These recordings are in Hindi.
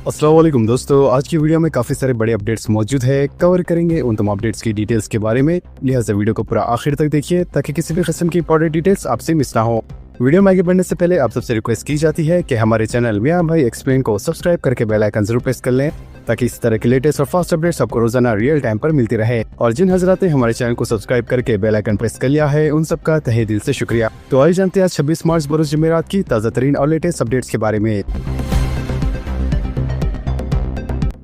अस्सलाम वालेकुम दोस्तों, आज की वीडियो में काफ़ी सारे बड़े अपडेट्स मौजूद है। कवर करेंगे उन तमाम अपडेट्स की डिटेल्स के बारे में, लिहाजा वीडियो को पूरा आखिर तक देखिए ताकि किसी भी किस्म की इंपॉर्टेंट डिटेल्स आपसे मिस ना हो। वीडियो में आगे बढ़ने से पहले आप सबसे रिक्वेस्ट की जाती है कि हमारे चैनल मियां भाई एक्सप्लेन को सब्सक्राइब करके बेल आइकन जरूर प्रेस कर लें ताकि इस तरह के लेटेस्ट और फास्ट अपडेट्स आपको रोजाना रियल टाइम पर मिलती रहे। और जिन हजरात ने हमारे चैनल को सब्सक्राइब करके बेल आइकन प्रेस कर लिया है, उन सबका तहे दिल से शुक्रिया। तो आइए जानते हैं आज 26 मार्च बरोज जुमेरात की ताज़ा तरीन और लेटेस्ट अपडेट्स के बारे में।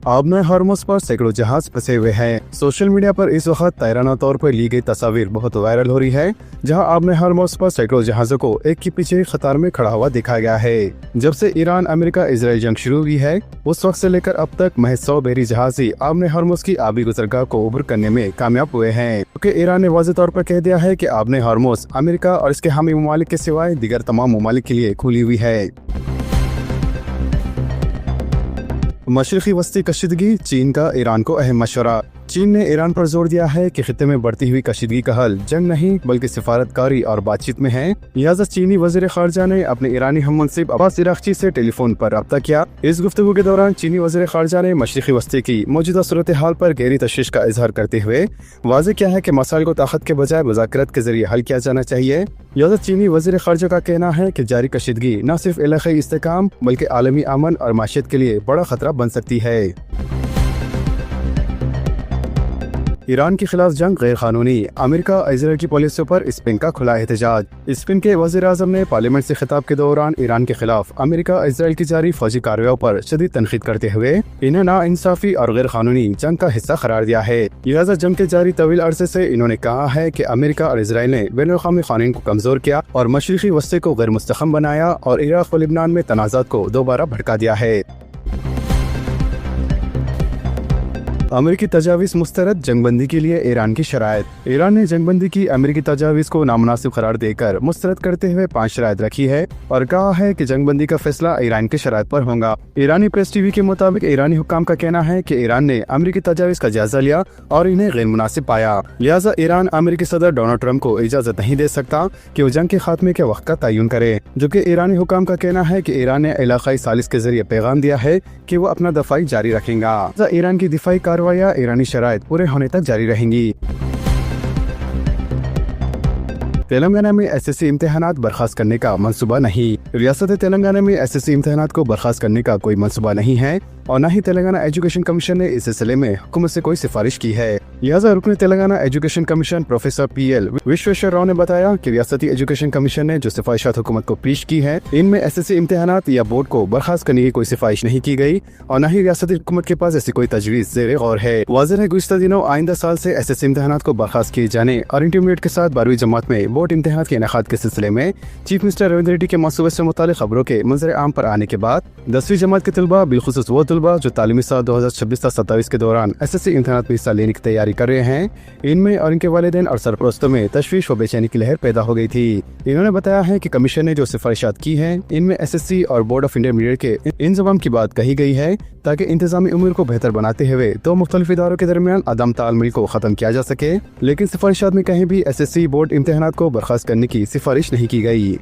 आबना हॉर्मोस पर सैकड़ों जहाज फंसे हुए हैं। सोशल मीडिया पर इस वक्त तायराना तौर पर ली गई तस्वीर बहुत वायरल हो रही है, जहां आबना हॉर्मोस पर सैकड़ों जहाजों को एक के पीछे कतार में खड़ा हुआ दिखाया गया है। जब से ईरान अमेरिका इजराइल जंग शुरू हुई है, उस वक्त से लेकर अब तक महज 100 बहरी जहाज ही आबना हॉर्मोस की आबी गुजरगाह को उबर करने में कामयाब हुए हैं, क्योंकि ईरान ने वाज़ेह तौर पर कह दिया है कि आबना हॉर्मोस अमेरिका और इसके हामी ममालिक के सिवाय दीगर तमाम ममालिक के लिए खुली हुई है। मशरिकी वस्ती कशीदगी, चीन का ईरान को अहम मशवरा। चीन ने ईरान पर जोर दिया है कि खित्ते में बढ़ती हुई कशीदगी का हल जंग नहीं बल्कि सिफारतकारी और बातचीत में है। लिहाजा चीनी वजीर खारजा ने अपने ईरानी हममुनसिब अब्बास इराक्ची से टेलीफोन पर रब्ता किया। इस गुफ्तगू के दौरान चीनी वजीर खारजा ने मशरिकी वस्ती की मौजूदा सूरत हाल पर गहरी तशवीश का इजहार करते हुए वाज़ेह किया है कि मसाइल को ताकत के बजाय मुज़ाकरत के जरिए हल किया जाना चाहिए। लिहाजा चीनी वजीर खारजा का कहना है कि जारी कशीदगी न सिर्फ इलाक़ाई इस्तेहकाम बल्कि आलमी अमन और माशियत के लिए बड़ा खतरा बन सकती है। ईरान के खिलाफ जंग गैर कानूनी, अमेरिका इजराइल की पॉलिसियों पर स्पेन का खुला एहतजाज। स्पेन के वज़ीर आज़म ने पार्लियामेंट से खिताब के दौरान ईरान के खिलाफ अमेरिका इजराइल की जारी फौजी कार्रवाइयों पर शदीद तनकीद करते हुए इन्हें नाइंसाफी और गैर कानूनी जंग का हिस्सा करार दिया है। लिहाजा जंग के जारी तवील अरसे से इन्होंने कहा है कि अमेरिका और इजराइल ने बैनुल-अक़वामी कानून को कमजोर किया और मशरिकी वस्ती को गैर मुस्तहकम बनाया और इराक और लिबनान में तनाज़ात को दोबारा भड़का दिया है। अमेरिकी तजावीज़ मुस्तरद, जंगबंदी के लिए ईरान की शराइत। ईरान ने जंगबंदी की अमेरिकी तजावीज़ को नामुनासिब करार देकर मुस्तरद करते हुए 5 शराइत रखी है और कहा है कि जंगबंदी का फैसला ईरान की शराइत पर होगा। ईरानी प्रेस टीवी के मुताबिक ईरानी हुक्काम का कहना है कि ईरान ने अमेरिकी तजावीज़ का जायजा लिया और इन्हें गैर मुनासिब पाया। लिहाजा ईरान अमेरिकी सदर डोनाल्ड ट्रंप को इजाजत नहीं दे सकता कि वो जंग के खात्मे के वक्त का तयन करे, जो कि ईरानी हुक्काम का कहना है कि ईरान ने इलाकाई सालिस के जरिए पैगाम दिया है कि वो अपना दफाई जारी रखेगा। ईरान की दिफाई कार्रवाइयाँ ईरानी शराइत पूरे होने तक जारी रहेंगी। तेलंगाना में एसएससी इम्तिहानात बर्खास्त करने का मंसूबा नहीं। रियासत तेलंगाना में एसएससी इम्तिहानात को बर्खास्त करने का कोई मंसूबा नहीं है और न ही तेलंगाना एजुकेशन कमीशन ने इस सिलसिले में हुकूमत से कोई सिफारिश की है। लिहाजा रुकन Telangana education commission professor PL Vishweshwar Rao ने बताया कि रियासती एजुकेशन कमीशन ने जो सिफारिशात हुकूमत को पेश की है, इनमें एसएससी इम्तिहानात या बोर्ड को बर्खास्त करने की कोई सिफारिश नहीं की गई और न ही रियासती हुकूमत के पास ऐसी कोई तजवीज़ ज़ेर गौर है। वाज़ेह है गुज़िश्ता दिनों आइंदा साल से एसएससी इम्तिहानात को बर्खास्त किए जाने और इंटरमीडिएट के साथ 12वीं जमात में बोर्ड इम्तिहान के इनेकाद के सिलसिले में चीफ मिनिस्टर रेवंत रेड्डी के मंसूबे से मुतालिक खबरों के मंजर आम पर आने के बाद 10वीं जमात के तलबा, बिलखुसूस वो तलबा जो तालीमी साल 2026-27 के दौरान एसएससी इम्तिहानात में हिस्सा लेने की तैयारी कर रहे हैं, इनमें और इनके वालिदैन और सरपरस्तों में तशवीश व बेचैनी की लहर पैदा हो गई थी। इन्होंने बताया है कि कमीशन ने जो सिफारिशात की हैं, इनमें एसएससी और बोर्ड ऑफ इंटरमीडिएट के इंजमाम की बात कही गई है ताकि इंतजामी उम्र को बेहतर बनाते हुए दो मुख्तलिफ इदारों के दरमियान अदम तालमेल को खत्म किया जा सके। लेकिन सिफारिशात में कहीं भी एसएससी बोर्ड इम्तिहानात को बर्खास्त करने की सिफारिश नहीं की गई।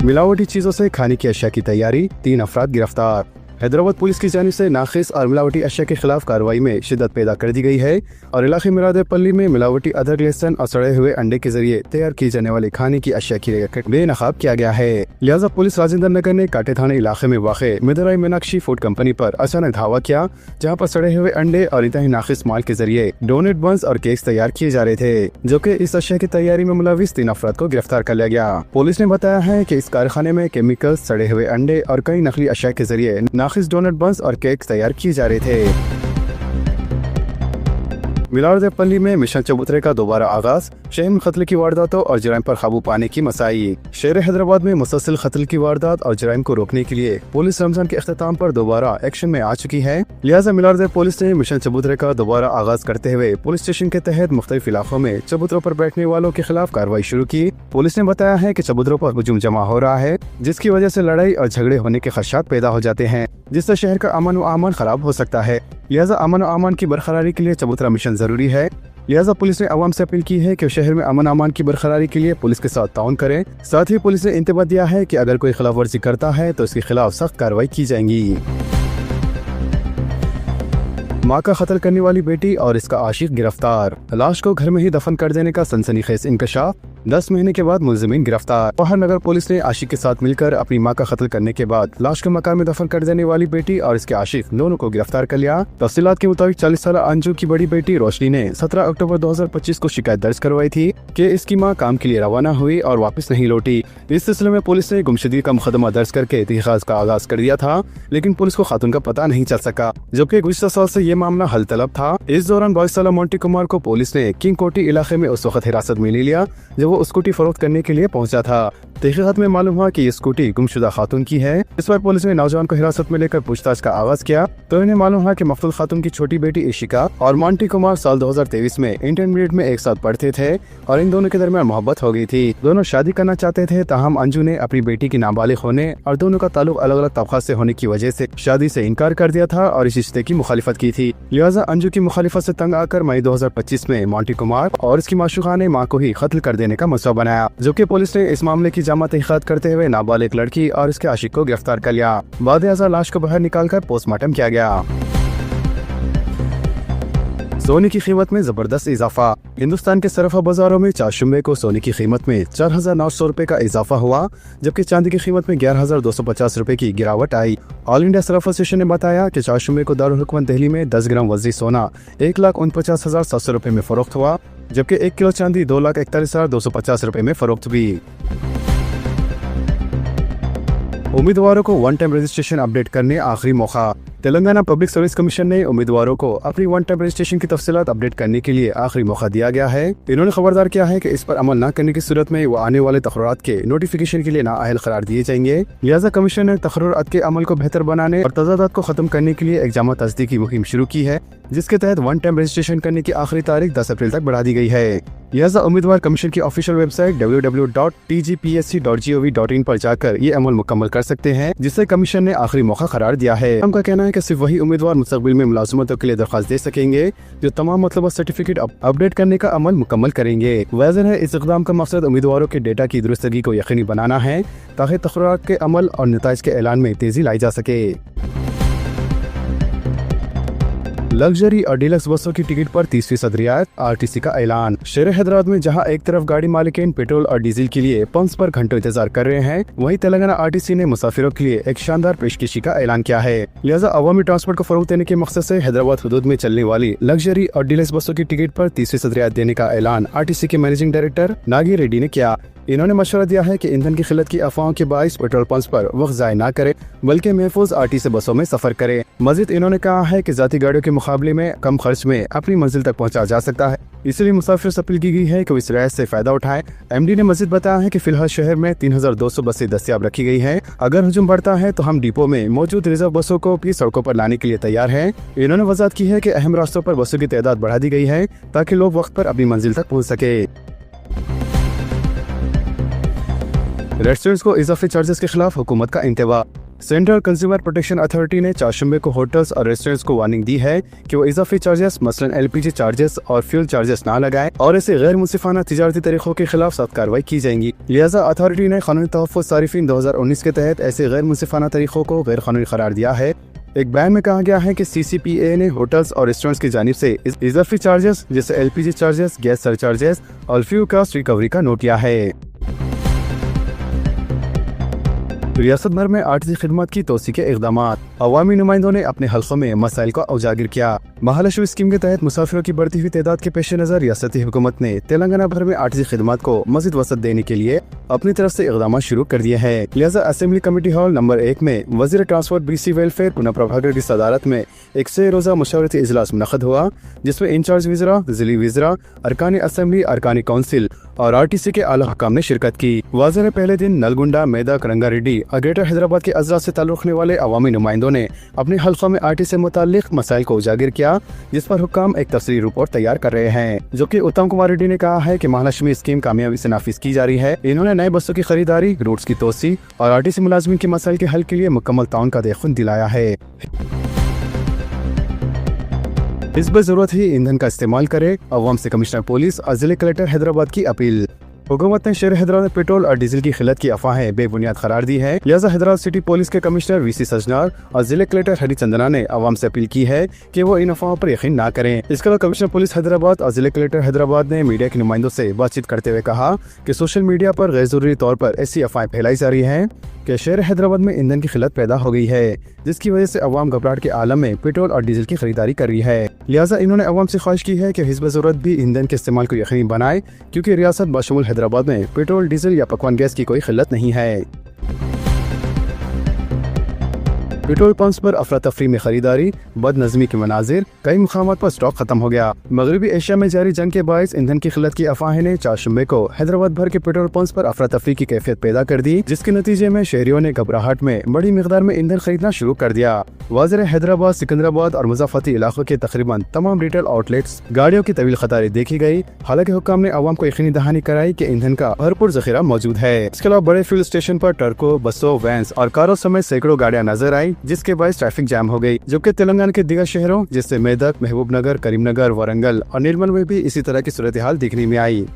मिलावटी चीजों से खाने की अशिया की तैयारी, 3 अफराद गिरफ्तार। हैदराबाद पुलिस की जानिब से नाखिस और मिलावटी अशिया के खिलाफ कार्रवाई में शिद्दत पैदा कर दी गई है और इलाके मिरादेपल्ली में मिलावटी अदरक, लहसुन और सड़े हुए अंडे के जरिए तैयार की जाने वाले खाने की अशिया की रैकेट बेनकाब किया गया है। लिहाजा पुलिस राजेंद्र नगर ने काटे थाने इलाके में वाक़े मिदराई मीनाक्षी फूड कंपनी पर अचानक धावा किया, जहाँ पर सड़े हुए अंडे और इंतहाई नाखिस माल के जरिए डोनेट बंस और केक्स तैयार किए जा रहे थे, जो कि इस अशिया की तैयारी में मुलविस 3 अफराद को गिरफ्तार कर लिया गया। पुलिस ने बताया है कि इस कारखाने में केमिकल्स, सड़े हुए अंडे और कई नकली अशिया के जरिए नाखिस डोनेट बंस और केक तैयार किए जा रहे थे। मिलावरदेपल्ली में मिशन चबूतरे का दोबारा आगाज, शहर में कत्ल की वारदातों और जराइम पर काबू पाने की मसाई। शहर हैदराबाद में मुसलसल कत्ल की वारदात और जराइम को रोकने के लिए पुलिस रमजान के अख्ताम पर दोबारा एक्शन में आ चुकी है। लिहाजा मिलावरदेव पुलिस ने मिशन चबूतरे का दोबारा आगाज करते हुए पुलिस स्टेशन के तहत मुख्तलिफ इलाकों में चबूतरों पर बैठने वालों के खिलाफ कार्रवाई शुरू की। पुलिस ने बताया है कि चबूतरों पर हुजूम जमा हो रहा है, जिसकी वजह से लड़ाई और झगड़े होने के खदशात पैदा हो जाते हैं, जिससे शहर का अमन व अमान खराब हो सकता है। लिहाजा अमन व अमान की बरकरारी के लिए चबूतरा मिशन जरूरी है। लिहाजा पुलिस ने आवाम से अपील की है कि शहर में अमन अमान की बरकरारी के लिए पुलिस के साथ ताउन करें। साथ ही पुलिस ने इंतबाह दिया है कि अगर कोई खिलाफ वर्जी करता है तो इसके खिलाफ सख्त कार्रवाई की जाएंगी। मां का कत्ल करने वाली बेटी और इसका आशिक गिरफ्तार। लाश को घर में ही दफन कर देने का सनसनीखेज इंकशाफ, 10 महीने के बाद मुलजिमीन गिरफ्तार। जवाहर नगर पुलिस ने आशिक के साथ मिलकर अपनी मां का कत्ल करने के बाद लाश को मकान में दफन कर देने वाली बेटी और इसके आशिक दोनों को गिरफ्तार कर लिया। तफसीलात के मुताबिक 40 साल अंजू की बड़ी बेटी रोशनी ने 17 अक्टूबर 2025 को शिकायत दर्ज करवाई थी कि इसकी मां काम के लिए रवाना हुई और वापस नहीं लौटी। इस सिलसिले में पुलिस ने गुमशुदगी का मुकदमा दर्ज करके तहकीकात का आगाज कर दिया था, लेकिन पुलिस को खातून का पता नहीं चल सका, जबकि गुज़िश्ता साल से ये मामला हल तलब था। इस दौरान 22 साल मोंटी कुमार को पुलिस ने किंग कोटी इलाके में उस वक्त हिरासत में ले लिया जब वो स्कूटी फरोख्त करने के लिए पहुंचा था। तहकीकात में मालूम हुआ कि ये स्कूटी गुमशुदा खातून की है। इस पर पुलिस ने नौजवान को हिरासत में लेकर पूछताछ का आगाज किया तो इन्हें मालूम हुआ कि मकतूल खातून की छोटी बेटी इशिका और मोंटी कुमार साल 2023 में इंटरमीडिएट में एक साथ पढ़ते थे और इन दोनों के दरमियान मोहब्बत हो गई थी। दोनों शादी करना चाहते थे, ताहम अंजू ने अपनी बेटी की नाबालिग होने और दोनों का ताल्लुक अलग अलग तबका से होने की वजह से शादी से इनकार कर दिया था और इस रिश्ते की मुखालिफत की थी। लिहाजा अंजू की मुखालिफत से तंग आकर मई 2025 में मोंटी कुमार और इसकी माशूका ने मां को ही कत्ल कर देने का मसला बनाया, जबकि पुलिस ने इस मामले की जामा तहकीकात करते हुए नाबालिग लड़की और इसके आशिक को गिरफ्तार कर लिया। बाद लाश को बाहर निकालकर पोस्टमार्टम किया गया। सोने की कीमत में जबरदस्त इजाफा। हिंदुस्तान के सरफा बाजारों में चारशंबे को सोने की कीमत में 4,900 रुपए का इजाफा हुआ, जबकि चांदी की कीमत में 11,250 रुपए की गिरावट आई। ऑल इंडिया सरफा एसोसिएशन ने बताया कि चारशंबे को दारुल हुकूमत दिल्ली में 10 ग्राम वजनी सोना 1,49,700 रुपए में फरोख्त हुआ, जबकि 1 किलो चांदी 2,41,250 रुपए में फरोख्त हुई। उम्मीदवारों को वन टाइम रजिस्ट्रेशन अपडेट करने आखिरी मौका। तेलंगाना पब्लिक सर्विस कमीशन ने उम्मीदवारों को अपनी वन टाइम रजिस्ट्रेशन की तफसीलात अपडेट करने के लिए आखिरी मौका दिया गया है। इन्होंने खबरदार किया है कि इस पर अमल न करने की सूरत में वो आने वाले तकर्रात के नोटिफिकेशन के लिए नाअहल करार दिए जाएंगे। लिहाजा कमीशन ने तकर्रात के अमल को बेहतर बनाने और तजादात को खत्म करने के लिए एक जामा तस्दीक की मुहिम शुरू की है, जिसके तहत वन टाइम रजिस्ट्रेशन करने की आखिरी तारीख 10 अप्रैल तक बढ़ा दी गई है। लिहाजा उम्मीदवार कमीशन की ऑफिशियल वेबसाइट www.tgpsc.gov.in पर जाकर ये अमल मुकम्मल कर सकते हैं, जिसे कमीशन ने आखिरी मौका करार दिया है। उनका कहना है कि सिर्फ वही उम्मीदवार मुस्तकबिल में मुलाजमतों के लिए दरखास्त दे सकेंगे जो तमाम मतलबा सर्टिफिकेट अपडेट करने का अमल मुकम्मल करेंगे। वाज़ेह है, इस इक़दाम का मकसद उम्मीदवारों के डेटा की दुरुस्तगी को यकीनी बनाना है ताकि तकर्रात के अमल और नताइज के ऐलान में तेजी लाई जा सके। लग्जरी और डीलक्स बसों की टिकट पर 30% रियायत, आरटीसी का ऐलान। शहर हैदराबाद में जहां एक तरफ गाड़ी मालिकीन पेट्रोल और डीजल के लिए पंप्स पर घंटों इंतजार कर रहे हैं, वहीं तेलंगाना आरटीसी ने मुसाफिरों के लिए एक शानदार पेशकशी का ऐलान किया है। लिहाजा अवामी ट्रांसपोर्ट को फरोग देने के मकसद से हैदराबाद हुदूद में चलने वाली लग्जरी और डीलक्स बसों की टिकट पर 30% रियायत देने का ऐलान आरटीसी के मैनेजिंग डायरेक्टर नागी रेड्डी ने किया। इन्होंने मशवरा दिया है कि ईंधन की किल्लत की अफवाहों के बाइस पेट्रोल पंप्स पर वक्त ज़ाय न करे, बल्कि महफूज आरटीसी बसों में सफर करे। मजीद इन्होंने कहा है कि जाती गाड़ियों के मुकाबले में कम खर्च में अपनी मंजिल तक पहुंचा जा सकता है, इसलिए मुसाफिर से अपील की गई है कि वो इस रियायत से फायदा उठाएं। एमडी ने मजीद बताया है कि फिलहाल शहर में 3,200 बसें दस्तियाब रखी गई हैं। अगर हुजूम बढ़ता है तो हम डिपो में मौजूद रिजर्व बसों को भी सड़कों पर लाने के लिए तैयार हैं। इन्होंने वजाहत की है कि अहम रास्तों पर बसों की तादाद बढ़ा दी गई है ताकि लोग वक्त पर अपनी मंजिल तक पहुँच सके। रेस्टोरेंट्स को इजाफी चार्जेस के खिलाफ हुकूमत का इंतबा। सेंट्रल कंज्यूमर प्रोटेक्शन अथॉरिटी ने चारशंबे को होटल्स और रेस्टोरेंट्स को वार्निंग दी है कि वो इजाफी चार्जेस मसलन एलपीजी चार्जेस और फ्यूल चार्जेस ना लगाएं और ऐसे गैर मुंसिफाना तिजारती तरीकों के खिलाफ सख्त कार्रवाई की जाएंगी। लिहाजा अथॉरिटी ने कानूनी तहफ़्फ़ुज़ सारिफिन 2019 के तहत ऐसे गैर मुंसिफाना तरीकों को गैर कानूनी करार दिया है। एक बयान में कहा गया है कि CCPA ने होटल्स और रेस्टोरेंट्स की जानिब से इजाफी चार्जेस जैसे एलपीजी चार्जेस, गैस सरचार्जेस और फ्यूल कास्ट रिकवरी का नोट किया है। रियासत भर में आरटीसी खिदमत की तोसी के इक़दामात। अवामी नुमाइंदों ने अपने हल्कों में मसाइल को उजागर किया। महालक्ष्मी स्कीम के तहत मुसाफिरों की बढ़ती हुई तादाद के पेश नज़र रियासती हुकूमत ने तेलंगाना भर में आरटीसी खिदमत को मज़ीद वसअत देने के लिए अपनी तरफ से इक़दामात शुरू कर दिए हैं। लिहाजा असेंबली कमेटी हॉल नंबर 1 में वज़ीर ट्रांसपोर्ट BC वेलफेयर पुनः प्रभाकर की सदारत में एक 100 रोज़ा मशवरती इजलास मुनक़द हुआ, जिसमें इंचार्ज वज़रा, ज़िली वज़रा, अरकानी असेंबली, अरकानी काउंसिल और आरटीसी के आला हुकाम ने शिरकत की। वाज़ेह ने पहले दिन नलगुंडा, मेदक, रंगारेड्डी और ग्रेटर हैदराबाद के अजला से ताल्लुक़ रखने वाले अवामी नुमाइंदों ने अपने हल्क़ों में आरटीसी से मुताल्लिक़ मसाइल को उजागर किया, जिस पर हुक्काम एक तफसीली रिपोर्ट तैयार कर रहे हैं, जो कि उत्तम कुमार रेड्डी ने कहा है कि महालक्ष्मी स्कीम कामयाबी से नाफिज की जा रही है। इन्होंने नए बसों की खरीदारी, रूट्स की तोसी और आरटीसी मुलाजमीन के मसाइल के हल के लिए मुकम्मल ताउन का देख़ुन दिलाया है। हिस्ब जरूरत ही ईंधन का इस्तेमाल करे, अवाम से कमिश्नर पुलिस और जिले कलेक्टर हैदराबाद की अपील। हुकूमत ने शहर हैदराबाद में पेट्रोल और डीजल की खिलत की अफवाहें बेबुनियाद करार दी है। लिहाजा हैदराबाद सिटी पुलिस के कमिश्नर वीसी सजनार और जिले कलेक्टर हरिचंदना ने अवाम से अपील की है कि वो इन अफवाहों पर यकीन न करें। इसके अलावा कमिश्नर पुलिस हैदराबाद और जिले कलेक्टर हैदराबाद ने मीडिया के नुमाइंदों से बातचीत करते हुए कहा कि सोशल मीडिया पर गैर जरूरी तौर पर ऐसी अफवाहें फैलाई जा रही है कि शहर हैदराबाद में ईंधन की खिलत पैदा हो गई है, जिसकी वजह से अवाम घबराहट के आलम में पेट्रोल और डीजल की खरीदारी कर रही है। लिहाजा इन्होंने अवाम से ख्वाहिश की है कि हिस्ब जरूरत भी ईंधन के इस्तेमाल को यकीनी बनाए, क्योंकि रियासत बशमूल हैदराबाद में पेट्रोल, डीजल या पकवान गैस की कोई खिलत नहीं है। पेट्रोल पंप्स पर अफरा तफरी में खरीदारी, बदनज़मी के मनाजिर, कई मुकामात पर स्टॉक खत्म हो गया। मगरबी एशिया में जारी जंग के बायस ईंधन की खिलत की अफवाहें ने 4 शुबे को हैदराबाद भर के पेट्रोल पंप्स पर अफरा तफरी की कैफियत पैदा कर दी, जिसके नतीजे में शहरियों ने घबराहट में बड़ी मिकदार में ईंधन खरीदना शुरू कर दिया। वाज़ेह हैदराबाद, सिकंदराबाद और मुज़ाफ़ती इलाकों के तकरीबन तमाम रिटेल आउटलेट्स गाड़ियों की तवील कतारें देखी गई। हालांकि हुक्काम ने अवाम को यकीनी दहानी कराई कि ईंधन का भरपूर जखीरा मौजूद है। इसके अलावा बड़े फ्यूल स्टेशन पर ट्रकों, बसों, वैन्स और कारों समेत सैकड़ों गाड़ियां नजर आई, जिसके बायस ट्रैफिक जाम हो गई। जबकि तेलंगाना के दीगर शहरों जैसे मेदक, महबूबनगर, करीमनगर, वारंगल और निर्मल में भी इसी तरह की सूरत हाल देखने में आई।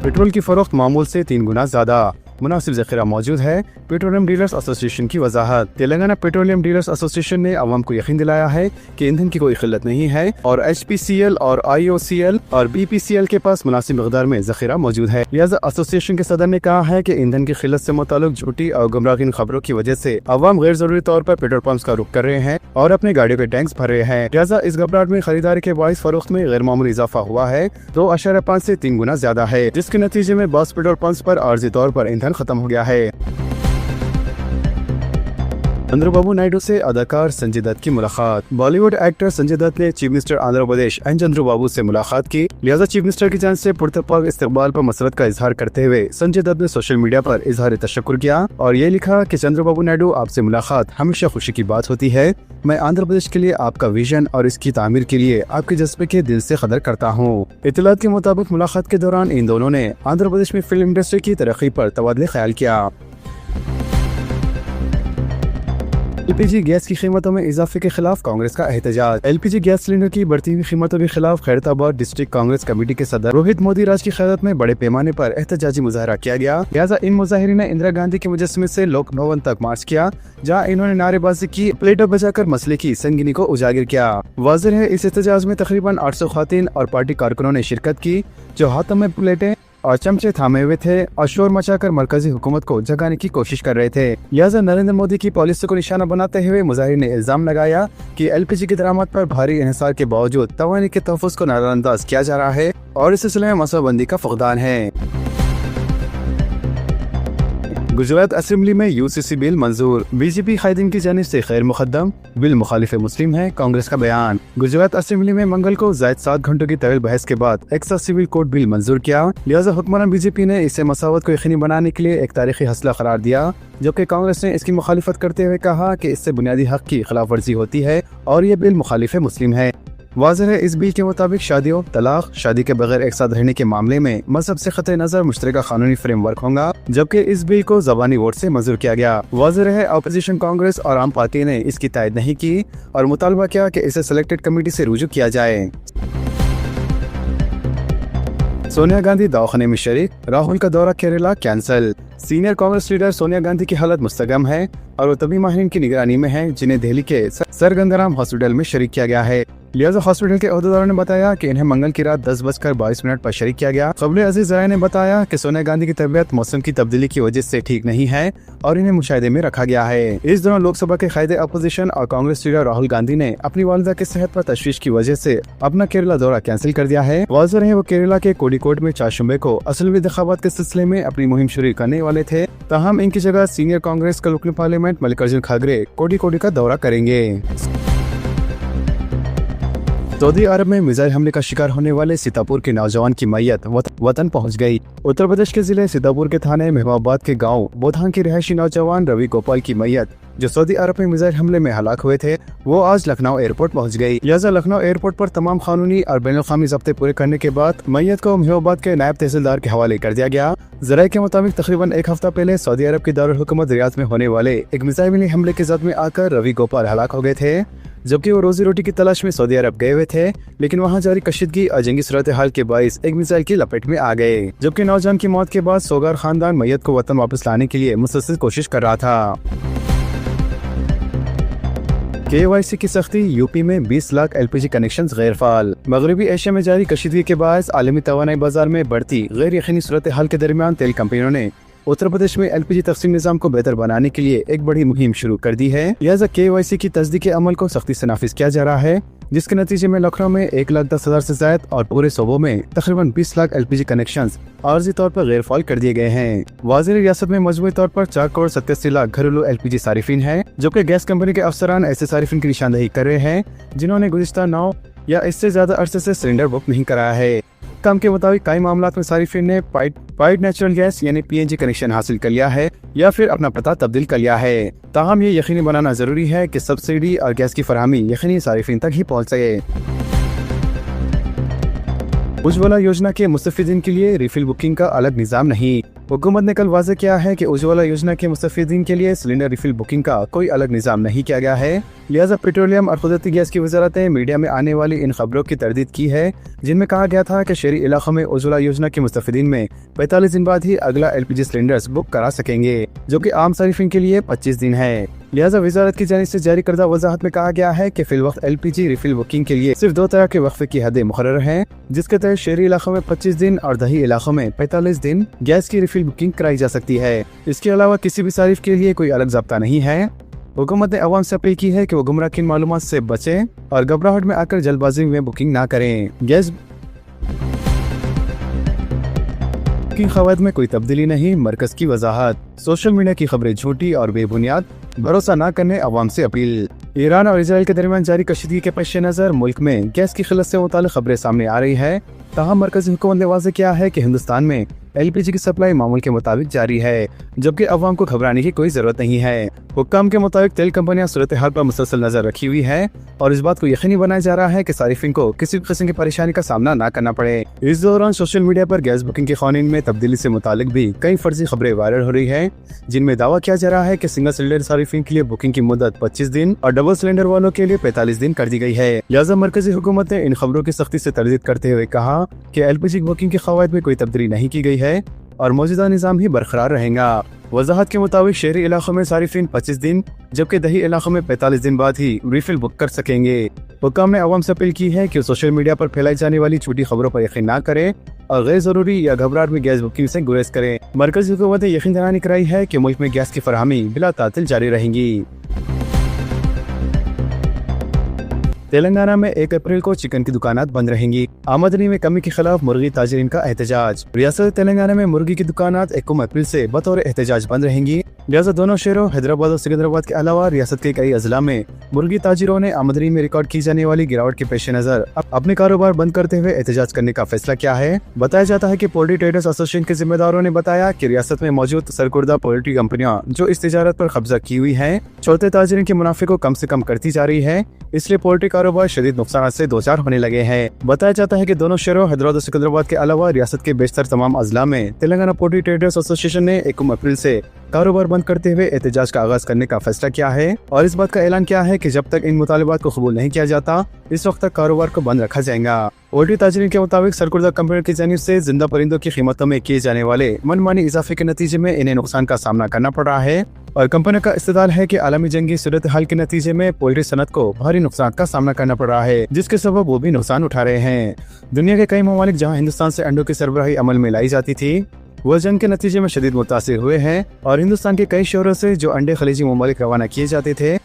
पेट्रोल की फरोख्त मामूल से 3 गुना ज्यादा, मुनासिब जखीरा मौजूद है। पेट्रोलियम डीलर्स एसोसिएशन की वजाहत। तेलंगाना पेट्रोलियम डीलर्स एसोसिएशन ने अवाम को यकीन दिलाया है कि ईंधन की कोई किल्लत नहीं है और HPCL और IOCL और BPCL के पास मुनासिब मकदार में जखीरा मौजूद है। लिहाजा एसोसिएशन के सदर ने कहा है कि ईंधन की किल्लत से मुताल्लिक झूठी और गुमराहिन खबरों की वजह से अवाम गैर जरूरी तौर पर पेट्रोल पंप्स का रुख कर रहे हैं और अपने गाड़ियों के टैंक्स भर रहे हैं। लिहाजा इस घबराहट में खरीदारी के बाइस फरोख्त में गैर मामूली इजाफा हुआ है, 2.5 से 3 गुना ज्यादा है, जिसके नतीजे में बस पेट्रोल पंप्स पर आर्जी तौर पर ईंधन खत्म हो गया है। चंद्रबाबू नायडू से अदाकार संजय दत्त की मुलाकात। बॉलीवुड एक्टर संजय दत्त ने chief minister Andhra Pradesh N Chandrababu से मुलाकात की। लिहाजा चीफ मिनिस्टर की जानिब से पुरतपाक इस्तकबाल पर मसरत का इजहार करते हुए संजय दत्त ने सोशल मीडिया पर इजहार तशक्कुर किया और ये लिखा कि चंद्रबाबू नायडू, आपसे मुलाकात हमेशा खुशी की बात होती है। मैं आंध्र प्रदेश के लिए आपका विजन और इसकी तामीर के लिए आपके जज्बे के दिल से कदर करता हूँ। इत्तलात के मुताबिक मुलाकात के दौरान इन दोनों ने आंध्र प्रदेश में फिल्म इंडस्ट्री की तरक्की पर तबादले ख्याल किया। LPG गैस की कीमतों में इजाफे के खिलाफ कांग्रेस का एहतजाज। LPG गैस सिलेंडर की बढ़ती हुई कीमतों के खिलाफ खैरताबाद डिस्ट्रिक्ट कांग्रेस कमेटी के सदर रोहित मोदी राज की क़यादत में बड़े पैमाने पर एहतजाजी मुजाहरा किया गया। लिहाजा इन मुजाहिरीन ने इंदिरा गांधी के मुजस्समे से लोक भवन तक मार्च किया, जहां इन्होंने नारेबाजी की, प्लेटों बजाकर मसले की संगीनी को उजागर किया। वाज़ेह है इस एहतजाज में तकरीबन 800 ख़वातीन और पार्टी कारकुनों ने शिरकत की, जो हाथों में प्लेटें और चमचे थामे हुए थे और शोर मचाकर मरकजी हुकूमत को जगाने की कोशिश कर रहे थे। लिहाजा नरेंद्र मोदी की पॉलिसी को निशाना बनाते हुए मुजाहिरीन ने इल्जाम लगाया कि LPG की दरामद पर भारी इन्हिसार के बावजूद तवानी के तहफ़्फ़ुज़ को नजरअंदाज किया जा रहा है और इस सिलसिले में मसलाबंदी का फुक़दान है। गुजरात असेंबली में UCC बिल मंजूर। BJP कायदीन की जानिब से खैर मुकद्दम, बिल मुखालिफ मुस्लिम है, कांग्रेस का बयान। गुजरात असेंबली में मंगल को ज़ायद 7 घंटों की तवील बहस के बाद एक्सा सिविल कोड बिल मंजूर किया। लिहाजा हुक्मरान BJP ने इसे मसावत को यकीनी बनाने के लिए एक तारीखी हसला करार दिया, जबकि कांग्रेस ने इसकी मुखालिफत करते हुए कहा कि इससे बुनियादी हक की खिलाफ वर्जी होती है और ये बिल मुखालिफ मुस्लिम है। वाज़ेह है इस बिल के मुताबिक शादियों, तलाक, शादी के बगैर एक साथ रहने के मामले में मजहब से क़त्ए नज़र मुश्तरका कानूनी फ्रेमवर्क होगा, जबकि इस बिल को ज़बानी वोट से मंजूर किया गया। वाज़ेह है अपोजिशन कांग्रेस और आम पार्टी ने इसकी तायद नहीं की और मुतालबा किया कि इसे सिलेक्टेड कमेटी से रुजू किया जाए। सोनिया गांधी दवाखाने में शरीक, राहुल का दौरा Kerala cancel. Senior Congress leader Sonia Gandhi की हालत मुस्तगम है और वो तभी माहिरीन की निगरानी में है जिन्हें दिल्ली के सर गंगाराम हॉस्पिटल में शरीक किया गया है। लिहाजा हॉस्पिटल के अहदेदारों ने बताया कि इन्हें मंगल की रात 10:22 पर शरीक किया गया। खबरें अजीज ज़राए ने बताया कि सोनिया गांधी की तबीयत मौसम की तब्दीली की वजह से ठीक नहीं है और इन्हें मुशाहिदे में रखा गया है। इस दौरान लोकसभा के कायदे अपोजिशन और कांग्रेस लीडर राहुल गांधी ने अपनी वालिदा की सेहत पर तशवीश की वजह से अपना केरला दौरा कैंसिल कर दिया है। वाज़ेह है वो केरला के कोडिकोड में 4 शुबे को असलवी इंतखाबात के सिलसिले में अपनी मुहिम शुरू करने वाले थे, ताहम इनकी जगह सीनियर कांग्रेस का रुकन पार्लियामेंट मल्लिकार्जुन खड़गे कोडिकोड का दौरा करेंगे। सऊदी अरब में मिसाइल हमले का शिकार होने वाले सीतापुर के नौजवान की मैयत वतन पहुंच गई। उत्तर प्रदेश के जिले सीतापुर के थाने महबूबाबाद के गांव बोधान के रिहायशी नौजवान रवि गोपाल की मैयत जो सऊदी अरब में मिसाइल हमले में हलाक हुए थे, वो आज लखनऊ एयरपोर्ट पहुंच गई। लिहाजा लखनऊ एयरपोर्ट पर तमाम कानूनी और बैनुल-अक़वामी ज़ब्ते पूरे करने के बाद मैयत को महोबाद के नायब तहसीलदार के हवाले कर दिया गया। ज़राए के मुताबिक तकरीबन एक हफ्ता पहले सऊदी अरब की दारुल हुकूमत रियाद में होने वाले एक मिसाइल हमले के जद में आकर रवि गोपाल हलाक हो गए थे, जबकि वो रोजी रोटी की तलाश में सऊदी अरब गए हुए थे, लेकिन वहां जारी कशीदगी और जंगी सूरत हाल के बाइस एक मिसाइल की लपेट में आ गए। जबकि नौजवान की मौत के बाद सोगार खानदान मैयत को वतन वापस लाने के लिए मुसलसल कोशिश कर रहा था। KYC की सख्ती, यूपी में 20 लाख LPG कनेक्शन गैर फाल। मगरबी एशिया में जारी कशीदगी के बायस आलमी तवानाई बाजार में बढ़ती गैर यकीनी सूरत हाल के दरमियान तेल कंपनियों ने उत्तर प्रदेश में LPG तकसीम निज़ाम को बेहतर बनाने के लिए एक बड़ी मुहिम शुरू कर दी है। लिहाजा KYC की तस्दीक के अमल को सख्ती से नाफिज किया जा रहा है, जिसके नतीजे में लखनऊ में 1,10,000 से ज्यादा और पूरे सूबों में तकरीबन 20 लाख LPG कनेक्शन आर्जी तौर पर गैर फाल कर दिए गए हैं। वाज़िर रियासत में मजमूई तौर पर 4,87,00,000 घरेलू LPG सारिफिन है, जो कि गैस कंपनी के अफसरान ऐसे सारिफिन की निशानदेही कर रहे हैं जिन्होंने गुज़िश्ता 9 या इससे ज्यादा अरसे से सिलेंडर बुक नहीं कराया है। काम के मुताबिक कई मामलात में सारिफिन ने पाइड नेचुरल गैस यानी PNG कनेक्शन हासिल कर लिया है या फिर अपना पता तब्दील कर लिया है। ताहम ये यकीनी बनाना जरूरी है कि सब्सिडी और गैस की फरहमी यकीनी सारिफिन तक ही पहुँच सके। उज्ज्वला योजना के मुस्तफिदीन के लिए रिफिल बुकिंग का अलग निज़ाम नहीं। हुकूमत ने कल वाज़ेह किया है कि उज्ज्वला योजना के मुस्तफिदीन के लिए सिलेंडर रिफिल बुकिंग का कोई अलग निज़ाम नहीं किया गया है। लिहाजा पेट्रोलियम और कुदरती गैस की वज़ारत ने मीडिया में आने वाली इन खबरों की तरदीद की है, जिनमें कहा गया था कि शहरी इलाकों में उज्ज्वला योजना के मुस्तफिदीन में 45 दिन बाद ही अगला LPG सिलेंडर्स बुक करा सकेंगे, जो कि आम सारिफिन के लिए 25 दिन है। लिहाजा वजारत की जानिब से जारी करदा वजाहत में कहा गया है कि फिल वक्त LPG रिफिल बुकिंग के लिए सिर्फ 2 तरह के वक्फे की हदें मुकर्रर हैं, जिसके तहत शहरी इलाकों में 25 दिन और दही इलाकों में 45 दिन गैस की रिफिल बुकिंग कराई जा सकती है। इसके अलावा किसी भी सारिफ के लिए कोई अलग ज़ाब्ता नहीं है। हुकूमत ने अवाम से अपील की है कि वो गुमराह मालूमात से बचें और घबराहट में आकर जल्दबाजी में बुकिंग ना करें। गैस की खबरों में कोई तब्दीली नहीं, मरकज की वजाहत। सोशल मीडिया की खबरें झूठी और बेबुनियाद, भरोसा न करने अवाम से अपील। ईरान और इजराइल के दरमियान जारी कशीदगी के पेश नज़र मुल्क में गैस की खिलत से मुताल्लिक़ खबरें सामने आ रही है। ताहम मरकजी हुकूमत ने वाज़ेह किया है कि हिंदुस्तान में LPG की सप्लाई मामूल के मुताबिक जारी है, जबकि अवाम को घबराने की कोई जरूरत नहीं है। हुक्काम के मुताबिक तेल कंपनियां सूरत हाल पर मुसलसल नजर रखी हुई है और इस बात को यकीनी बनाया जा रहा है कि सारिफिन को किसी भी किस्म की परेशानी का सामना न करना पड़े। इस दौरान सोशल मीडिया पर गैस बुकिंग के कानून में तब्दीली से मुतालिक भी कई फर्जी खबरें वायरल हो रही है, जिनमें दावा किया जा रहा है कि सिंगल सिलेंडर सारिफिन के लिए बुकिंग की मुद्दत 25 दिन और डबल सिलेंडर वालों के लिए 45 दिन कर दी गई है। लिहाजा मरकजी हुकूमत ने इन खबरों की सख्ती से तरदीद करते हुए कहा कि LPG बुकिंग के कवायद में कोई तब्दीली नहीं की गई है और मौजूदा निज़ाम ही बरकरार रहेगा। वजाहत के मुताबिक शहरी इलाकों में सारिफिन 25 दिन जबकि दही इलाकों में 45 दिन बाद ही रिफिल बुक कर सकेंगे। हुक्काम ने अवाम से अपील की है कि सोशल मीडिया पर फैलाई जाने वाली झूठी खबरों पर यकीन न करें और गैर जरूरी या घबराहट में गैस बुकिंग से गुरेज करें। मरकजी हुकूमत ने यकीन दहानी कराई है कि मुल्क में गैस की फरहमी बिला तातिल जारी रहेंगी। तेलंगाना में 1 अप्रैल को चिकन की दुकानात बंद रहेंगी। आमदनी में कमी के खिलाफ मुर्गी ताजरीन का एहतजाज। रियासत तेलंगाना में मुर्गी की दुकानात 1 अप्रैल से बतौर एहतजाज बंद रहेंगी। लिहाजा दोनों शहरों हैदराबाद और सिकंदराबाद के अलावा रियासत के कई अजला में मुर्गी ताजिरों ने आमदनी में रिकॉर्ड की जाने वाली गिरावट के पेश नजर अपने कारोबार बंद करते हुए एहतजाज करने का फैसला किया है। बताया जाता है कि पोल्ट्री ट्रेडर्स एसोसिएशन के जिम्मेदारों ने बताया कि रियासत में मौजूद सरकुर्दा पोल्ट्री कंपनियां जो इस तिजारत पर कब्जा की हुई है, छोटे ताजिरीन के मुनाफे को कम से कम करती जा रही है, इसलिए पोल्ट्री कारोबार शदीद नुकसान से दो चार होने लगे हैं। बताया जाता है कि दोनों शहरों हैदराबाद और सिकंदराबाद के अलावा रियासत के बेशतर तमाम अजला में तेलंगाना पोल्ट्री ट्रेडर्स एसोसिएशन ने 1 अप्रैल से कारोबार बंद करते हुए एहतजाज का आगाज करने का फैसला किया है और इस बात का ऐलान किया है कि जब तक इन मुतालिबात को कबूल नहीं किया जाता इस वक्त तक कारोबार को बंद रखा जाएगा। पोल्ट्री ताजरीन के मुताबिक सरकुर्दा कंपनी की जानिब से जिंदा परिंदों की कीमतों में किए जाने वाले मनमानी इजाफे के नतीजे में इन्हें नुकसान का सामना करना पड़ रहा है और कंपनी का इस्तेदाल है कि आलमी जंगी सूरत हाल के नतीजे में पोल्ट्री सनत को भारी नुकसान का सामना करना पड़ रहा है, जिसके सबब वो भी नुकसान उठा रहे हैं। दुनिया के कई ममालिक जहाँ हिंदुस्तान से अंडों की सरबराही अमल में लाई जाती थी वह जंग के नतीजे में शदीद मुतासिर हुए हैं और हिंदुस्तान के कई शहरों से जो अंडे खलीजी ममालिक रवाना किए जाते थे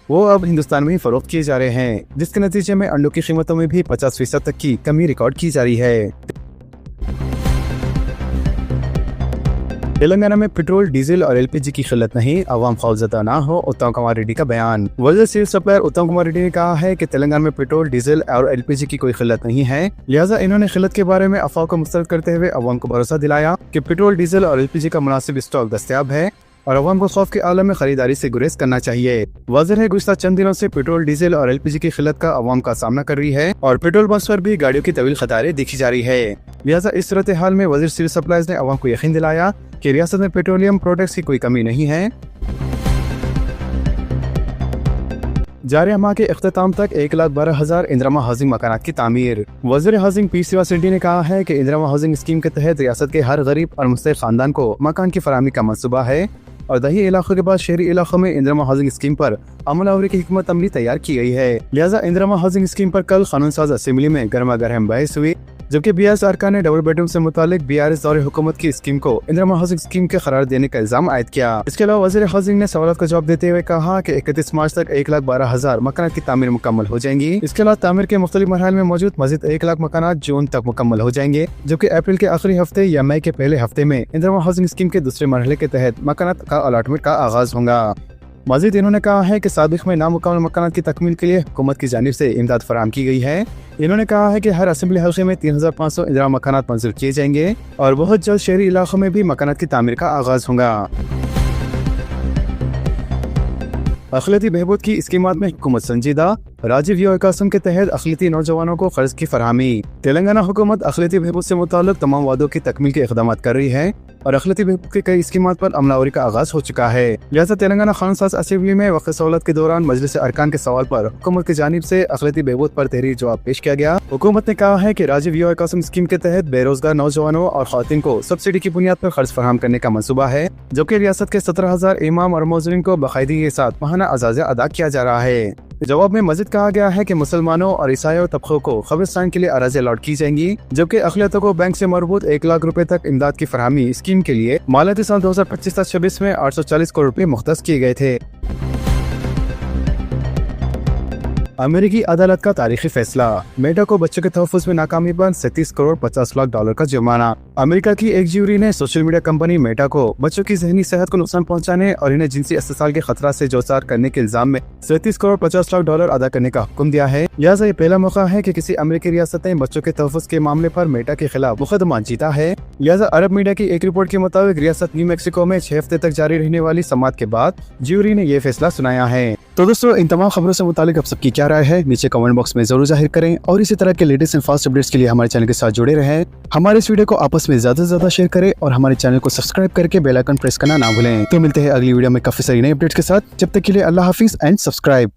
वो अब हिंदुस्तान में ही फरोख्त किए जा रहे हैं, जिसके नतीजे में अंडों की कीमतों में भी 50% तक की कमी रिकॉर्ड की जा रही है। तेलंगाना में पेट्रोल, डीजल और LPG की किल्लत नहीं, अवाम खौफजदा ना हो, उत्तम कुमार रेड्डी का बयान। वज़ीर सिविल सप्लायर उत्तम कुमार रेड्डी ने कहा है कि तेलंगाना में पेट्रोल, डीजल और LPG की कोई किल्लत नहीं है, लिहाजा इन्होंने किल्लत के बारे में अफवाह को मुस्तरद करते हुए अवाम को भरोसा दिलाया कि पेट्रोल, डीजल और LPG का मुनासिब स्टॉक दस्तयाब है और अवाम को खौफ के आलम में खरीदारी से गुरेज करना चाहिए। वाज़ेह है गुज़श्ता चंद दिनों से पेट्रोल, डीजल और LPG की किल्लत का अवाम का सामना कर रही है और पेट्रोल पंप पर भी गाड़ियों की तवील कतारें देखी जा रही है। लिहाजा इस सूरत हाल में वज़ीर सिविल सप्लाईज ने अवाम को यकीन दिलाया कि रियासत में पेट्रोलियम प्रोडक्ट्स की कोई कमी नहीं है। जारी माह के इख्तिताम तक 1,12,000 इंदिरा हाउसिंग मकानात की तामीर। वज़ीर हाउसिंग पी सिवा सिंडी ने कहा है कि इंदिरा हाउसिंग स्कीम के तहत रियासत के हर गरीब और मुस्तहिक़ खानदान को मकान की फराहमी का मंसूबा है और दही इलाकों के बाद शहरी इलाकों में इंदिरा हाउसिंग स्कीम पर अमल आवरी की हिकमत अमली तैयार की गई है। लिहाजा इंदिरा हाउसिंग स्कीम पर कल कानून साज असेंबली में गर्मा गर्म बहस हुई, जबकि BRS अरकान ने डबल बेडरूम से मुतालिक BRS दौरे हुकूमत की स्कीम को इंदिरा हाउसिंग स्कीम के करार देने का इल्जाम आयद किया। इसके अलावा वज़ीर हाउसिंग ने सवालों का जवाब देते हुए कहा कि 31 मार्च तक 1,12,000 मकानात की तामीर मुकम्मल हो जाएंगी। इसके अलावा तामीर के मुख्तलिफ मरहल में मौजूद मज़ीद 1 लाख मकानात जून तक मुकम्मल हो जाएंगे, जबकि अप्रैल के आखिरी हफ्ते या मई के पहले हफ्ते में इंदिरा हाउसिंग स्कीम के दूसरे मरहले के तहत मकानात का अलाटमेंट का आगाज होगा। मज़ीद इन्होंने कहा है कि साबिक़ में नामुकम्मल मकानात की तकमील के लिए हुकूमत की जानिब से इमदाद फराहम की गई है। इन्होंने कहा है कि हर असेंबली हल्के में 3,500 इंदिरा मकानात मंजूर किए जाएंगे और बहुत जल्द शहरी इलाकों में भी मकानात की तामीर का आगाज होगा। अखिलती बहबूद की स्कीमात में हुकूमत संजीदा। राजीव युवा विकासम के तहत अखिलती नौजवानों को कर्ज की फरहमी। तेलंगाना हुकूमत अखिलती बहबूद से मुताल्लिक तमाम वादों की तकमील के इक़दाम कर रही है और अखिलती बहबूद के कई स्कीमात पर अमलावरी का आगाज हो चुका है। लिहाजा तेलंगाना कानून साज असेंबली में वक्त सहूलत के दौरान मजलिस अरकान के सवाल पर हुकूमत की जानिब से अखिलती बहबूद पर तहरीरी जवाब पेश किया गया। हुकूमत ने कहा है कि राजीव युवा विकासम स्कीम के तहत बेरोजगार नौजवानों और खवातीन को सब्सिडी की बुनियाद पर कर्ज फराहम करने का मंसूबा है, जबकि रियासत के 17,000 इमाम और मौज़रिन को बाकायदगी के साथ माहाना अजाज़िया अदा किया जा रहा है। जवाब में मज़ीद कहा गया है कि मुसलमानों और ईसाई तबकों को कब्रिस्तान के लिए अराज़ी अलॉट की जाएंगी, जबकि अक़लियतों को बैंक से मरबूत 1 लाख रुपए तक इमदाद की फरहमी स्कीम के लिए मालियाती साल 2025-26 में 840 करोड़ रुपए मुख्तस किए गए थे। अमेरिकी अदालत का तारीखी फैसला। मेटा को बच्चों के तहफ़्फ़ुज़ में नाकामी पर 37 करोड़ 50 लाख डॉलर का जुर्माना। अमेरिका की एक ज्यूरी ने सोशल मीडिया कंपनी मेटा को बच्चों की ज़हनी सेहत को नुकसान पहुंचाने और इन्हें जिनसी इस्तेसाल के खतरा से जोचार करने के इल्जाम में 37 करोड़ 50 लाख डॉलर अदा करने का हुक्म दिया है। लिहाजा ये पहला मौका है कि किसी अमेरिकी रियासत ने बच्चों के तहफ़्फ़ुज़ के मामले पर मेटा के खिलाफ मुकदमा जीता है। लिहाजा अरब मीडिया की एक रिपोर्ट के मुताबिक रियासत न्यू मैक्सिको में 6 हफ्ते तक जारी रहने वाली समाअत के बाद ज्यूरी ने यह फैसला सुनाया है। तो दोस्तों, इन तमाम खबरों से मुतालिक आप सबकी क्या राय है नीचे कमेंट बॉक्स में जरूर जाहिर करें और इसी तरह के लेटेस्ट एंड फास्ट अपडेट्स के लिए हमारे चैनल के साथ जुड़े रहें। हमारे इस वीडियो को आपस में ज्यादा से ज्यादा शेयर करें और हमारे चैनल को सब्सक्राइब करके बेल आइकन प्रेस करना ना भूलें। तो मिलते हैं अगली वीडियो में काफी सारी नई अपडेट्स के साथ। जब तक के लिए अल्लाह हाफिज एंड सब्सक्राइब।